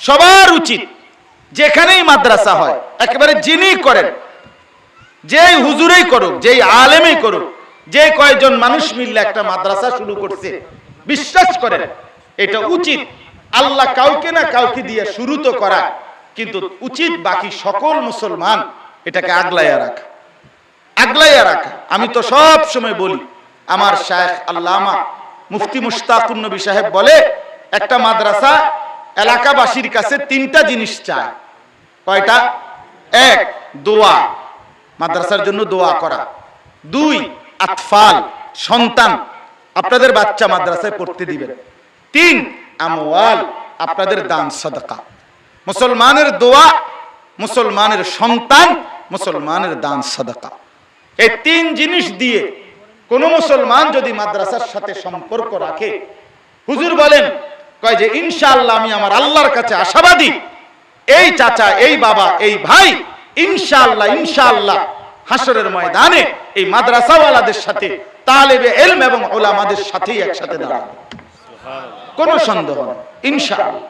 সবার উচিত যেখানেই মাদ্রাসা হয়, একেবারে যিনি করেন, যেই হুজুরেই করুক, যেই আলেমই করুক, যে কয়জন মানুষ মিললে একটা মাদ্রাসা শুরু করছে, বিশ্বাস করেন এটা উচিত আল্লাহ কাউকে না কাউকে দিয়ে শুরু তো করা, কিন্তু উচিত বাকি সকল মুসলমান এটাকে আগলাইয়া রাখা, আগলাইয়া রাখা। আমি তো সব সময় বলি, আমার শায়েখ আল্লামা মুফতি মুশতাকুন নবী সাহেব বলে, একটা মাদ্রাসা এলাকাবাসীর কাছে তিনটা জিনিস চায়। কয়টা? এক, দোয়া, মাদ্রাসার জন্য দোয়া করা। দুই, আতফাল, সন্তান, আপনাদের বাচ্চা মাদ্রাসায় পড়তে দিবেন। তিন, আমওয়াল, আপনাদের দান সাদাকা। মুসলমানের দোয়া, মুসলমানের সন্তান, মুসলমানের দান সাদাকা, এই তিন জিনিস দিয়ে কোন মুসলমান যদি মাদ্রাসার সাথে সম্পর্ক রাখে, হুজুর বলেন কয় যে ইনশাআল্লাহ আমি আমার আল্লাহর কাছে আশাবাদী, এই চাচা, এই বাবা, এই ভাই ইনশাআল্লাহ ইনশাআল্লাহ হাসরের ময়দানে এই মাদ্রাসাওয়ালাদের সাথে, তালেবে ইলম এবং উলামাদের সাথেই একসাথে দাঁড়াবে, কোনো সন্দেহ নেই ইনশাআল্লাহ।